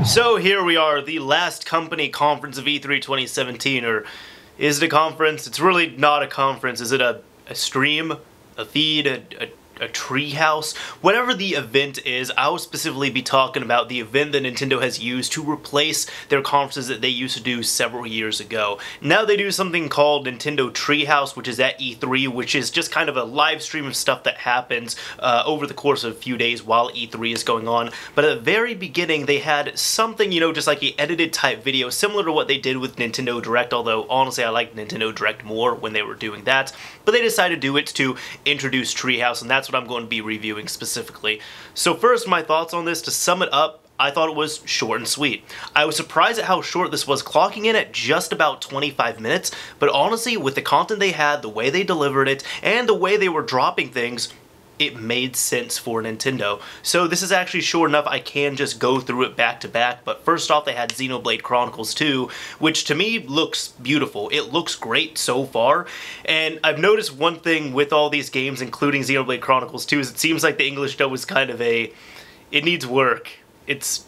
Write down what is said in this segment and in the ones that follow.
So here we are, the last company conference of E3 2017, or is it a conference? It's really not a conference. Is it a stream, a feed, a treehouse? Whatever the event is, I will specifically be talking about the event that Nintendo has used to replace their conferences that they used to do several years ago. Now they do something called Nintendo Treehouse, which is at E3, which is just kind of a live stream of stuff that happens over the course of a few days while E3 is going on. But at the very beginning, they had something, you know, just like an edited type video, similar to what they did with Nintendo Direct, although honestly I like Nintendo Direct more when they were doing that. But they decided to do it to introduce Treehouse, and that's what I'm going to be reviewing specifically. So first, my thoughts on this, to sum it up, I thought it was short and sweet. I was surprised at how short this was, clocking in at just about 25 minutes, but honestly, with the content they had, the way they delivered it, and the way they were dropping things, it made sense for Nintendo. So this is actually short enough I can just go through it back to back, but first off they had Xenoblade Chronicles 2, which to me looks beautiful. It looks great so far, and I've noticed one thing with all these games, including Xenoblade Chronicles 2, is it seems like the English dub was kind of it needs work. It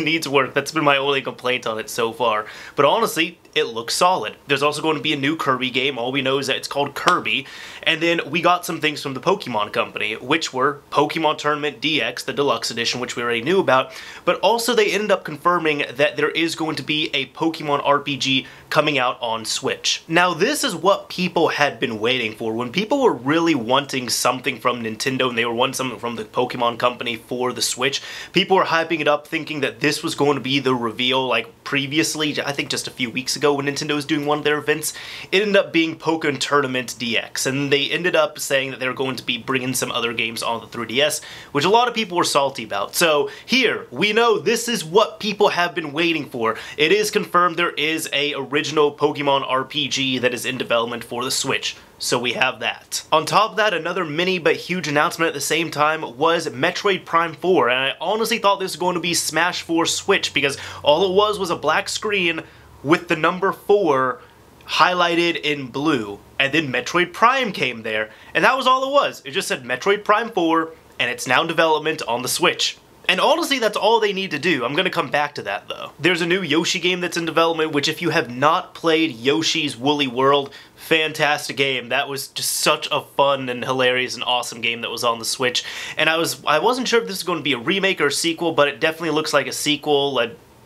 needs work. That's been my only complaint on it so far. But honestly, it looks solid. There's also going to be a new Kirby game. All we know is that it's called Kirby. And then we got some things from the Pokémon company, which were Pokémon Tournament DX, the deluxe edition, which we already knew about. But also they ended up confirming that there is going to be a Pokémon RPG coming out on Switch. Now this is what people had been waiting for. When people were really wanting something from Nintendo and they were wanting something from the Pokémon company for the Switch, people were hyping it up thinking that this was going to be the reveal. Like previously, I think just a few weeks ago when Nintendo was doing one of their events, it ended up being Pokkén Tournament DX, and they ended up saying that they were going to be bringing some other games on the 3DS, which a lot of people were salty about. So here, we know this is what people have been waiting for. It is confirmed there is a original Pokemon RPG that is in development for the Switch. So we have that. On top of that, another mini but huge announcement at the same time was Metroid Prime 4, and I honestly thought this was going to be Smash 4 Switch, because all it was a black screen with the number 4 highlighted in blue, and then Metroid Prime came there, and that was all it was. It just said Metroid Prime 4, and it's now in development on the Switch. And honestly, that's all they need to do. I'm gonna come back to that, though. There's a new Yoshi game that's in development, which if you have not played Yoshi's Woolly World, fantastic game. That was just such a fun and hilarious and awesome game that was on the Switch. And I wasn't sure if this was going to be a remake or a sequel, but it definitely looks like a sequel.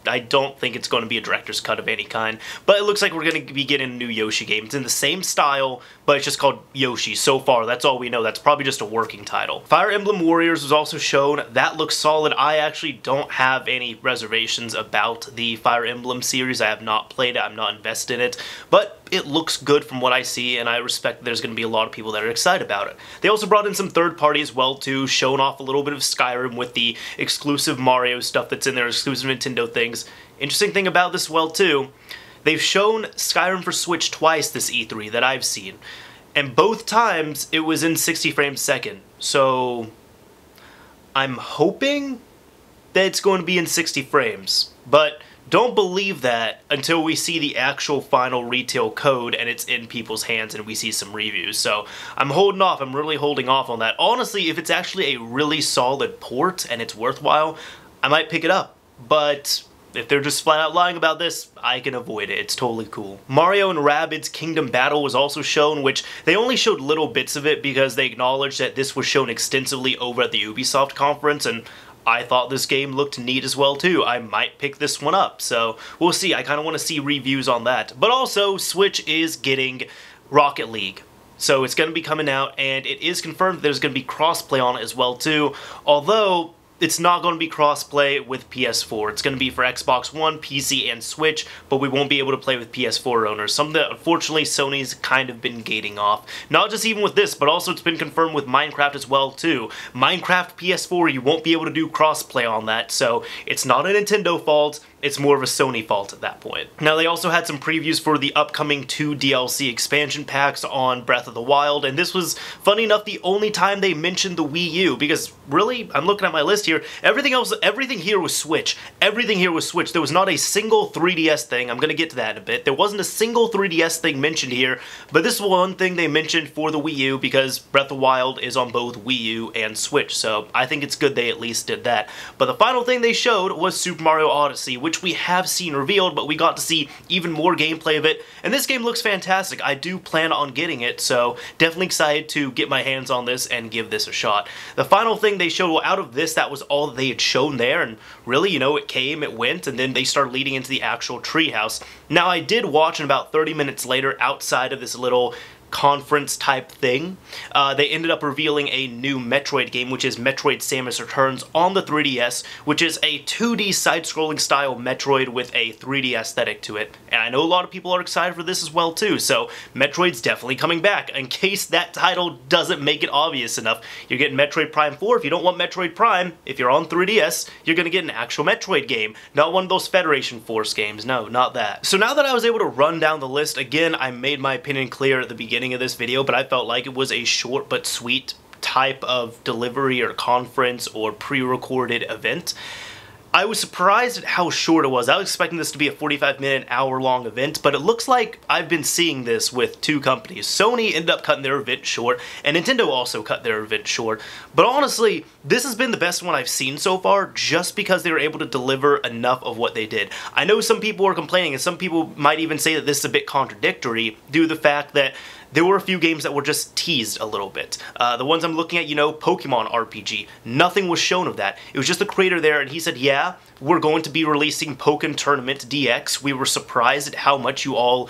I don't think it's going to be a director's cut of any kind, but it looks like we're going to be getting a new Yoshi game. It's in the same style, but it's just called Yoshi so far. That's all we know. That's probably just a working title. Fire Emblem Warriors was also shown. That looks solid. I actually don't have any reservations about the Fire Emblem series. I have not played it. I'm not invested in it, but it looks good from what I see, and I respect that there's going to be a lot of people that are excited about it. They also brought in some third party as well, too, showing off a little bit of Skyrim with the exclusive Mario stuff that's in there, exclusive Nintendo things. Interesting thing about this, well, too, they've shown Skyrim for Switch twice this E3 that I've seen, and both times it was in 60 frames a second. So I'm hoping that it's going to be in 60 frames, but don't believe that until we see the actual final retail code and it's in people's hands and we see some reviews. So I'm holding off. I'm really holding off on that. Honestly, if it's actually a really solid port and it's worthwhile, I might pick it up. But if they're just flat out lying about this, I can avoid it. It's totally cool. Mario and Rabbids Kingdom Battle was also shown, which they only showed little bits of it because they acknowledged that this was shown extensively over at the Ubisoft conference, and I thought this game looked neat as well too. I might pick this one up, so we'll see. I kind of want to see reviews on that. But also, Switch is getting Rocket League. So it's going to be coming out, and it is confirmed that there's going to be crossplay on it as well too, although it's not going to be crossplay with PS4. It's going to be for Xbox One, PC, and Switch, but we won't be able to play with PS4 owners. Something that, unfortunately, Sony's kind of been gating off. Not just even with this, but also it's been confirmed with Minecraft as well, too. Minecraft PS4, you won't be able to do crossplay on that, so it's not a Nintendo fault. it's more of a Sony fault at that point. Now, they also had some previews for the upcoming 2 DLC expansion packs on Breath of the Wild, and this was, funny enough, the only time they mentioned the Wii U, because really, I'm looking at my list here, everything here was Switch. Everything here was Switch. There was not a single 3DS thing. I'm gonna get to that in a bit. There wasn't a single 3DS thing mentioned here, but this is one thing they mentioned for the Wii U, because Breath of the Wild is on both Wii U and Switch, so I think it's good they at least did that. But the final thing they showed was Super Mario Odyssey, which we have seen revealed, but we got to see even more gameplay of it, and this game looks fantastic. I do plan on getting it, so definitely excited to get my hands on this and give this a shot. The final thing they showed, well, out of this, that was all that they had shown there, and really, you know, it came, it went, and then they started leading into the actual treehouse. Now, I did watch, and about 30 minutes later, outside of this little conference type thing, they ended up revealing a new Metroid game, which is Metroid Samus Returns on the 3DS, which is a 2D side-scrolling style Metroid with a 3D aesthetic to it. And I know a lot of people are excited for this as well too, so Metroid's definitely coming back. In case that title doesn't make it obvious enough, you're getting Metroid Prime 4. If you don't want Metroid Prime, if you're on 3DS, you're gonna get an actual Metroid game, not one of those Federation Force games. No, not that. So now that I was able to run down the list, again, I made my opinion clear at the beginning of this video, but I felt like it was a short but sweet type of delivery or conference or pre-recorded event. I was surprised at how short it was. I was expecting this to be a 45-minute, hour-long event, but it looks like I've been seeing this with 2 companies. Sony ended up cutting their event short, and Nintendo also cut their event short. But honestly, this has been the best one I've seen so far, just because they were able to deliver enough of what they did. I know some people are complaining, and some people might even say that this is a bit contradictory, due to the fact that there were a few games that were just teased a little bit. The ones I'm looking at, you know, Pokémon RPG, nothing was shown of that. It was just the creator there, and he said, yeah, we're going to be releasing Pokkén Tournament DX. We were surprised at how much you all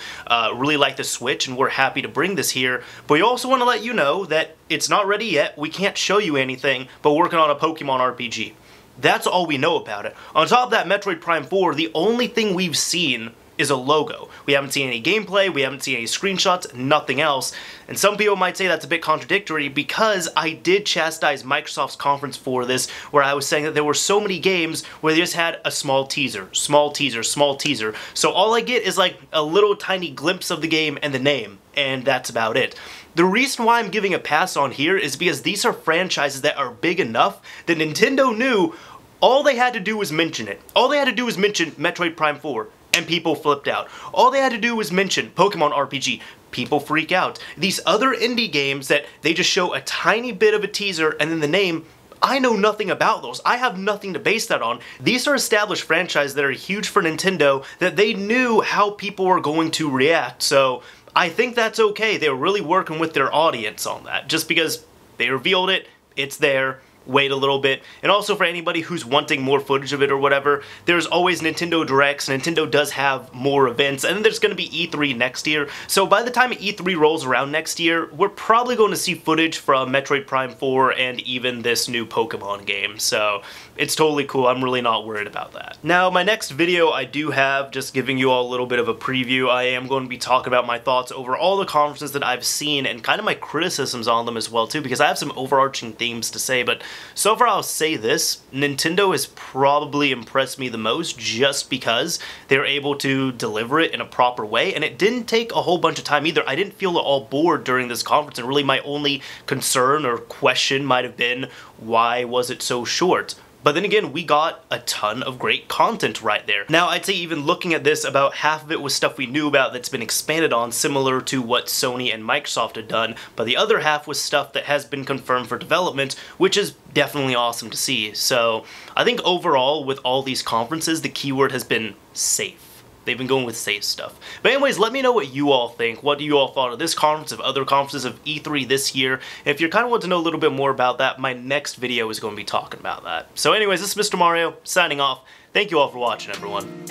really like the Switch, and we're happy to bring this here. But we also want to let you know that it's not ready yet, we can't show you anything, but we're working on a Pokémon RPG. That's all we know about it. On top of that, Metroid Prime 4, the only thing we've seen is a logo. We haven't seen any gameplay, we haven't seen any screenshots, nothing else. And some people might say that's a bit contradictory, because I did chastise Microsoft's conference for this, where I was saying that there were so many games where they just had a small teaser, small teaser, small teaser. So all I get is like a little tiny glimpse of the game and the name, and that's about it. The reason why I'm giving a pass on here is because these are franchises that are big enough that Nintendo knew all they had to do was mention it. All they had to do was mention Metroid Prime 4. And people flipped out. All they had to do was mention Pokemon RPG. People freak out. These other indie games that they just show a tiny bit of a teaser and then the name, I know nothing about those. I have nothing to base that on. These are established franchises that are huge for Nintendo, that they knew how people were going to react. So I think that's okay. They're really working with their audience on that. Just because they revealed it, it's there. Wait a little bit. And also for anybody who's wanting more footage of it or whatever, there's always Nintendo Directs. Nintendo does have more events, and then there's going to be E3 next year. So by the time E3 rolls around next year, we're probably going to see footage from Metroid Prime 4 and even this new Pokemon game. So it's totally cool. I'm really not worried about that. Now, my next video I do have, just giving you all a little bit of a preview. I am going to be talking about my thoughts over all the conferences that I've seen and kind of my criticisms on them as well too, because I have some overarching themes to say. But so far I'll say this, Nintendo has probably impressed me the most, just because they're able to deliver it in a proper way, and it didn't take a whole bunch of time either. I didn't feel at all bored during this conference, and really my only concern or question might have been, why was it so short? But then again, we got a ton of great content right there. Now, I'd say even looking at this, about half of it was stuff we knew about that's been expanded on, similar to what Sony and Microsoft had done, but the other half was stuff that has been confirmed for development, which is definitely awesome to see. So I think overall, with all these conferences, the keyword has been safe. They've been going with safe stuff. But anyways, let me know what you all think. What do you all thought of this conference, of other conferences, of E3 this year? And if you kind of want to know a little bit more about that, my next video is going to be talking about that. So anyways, this is Mr. Mario, signing off. Thank you all for watching, everyone.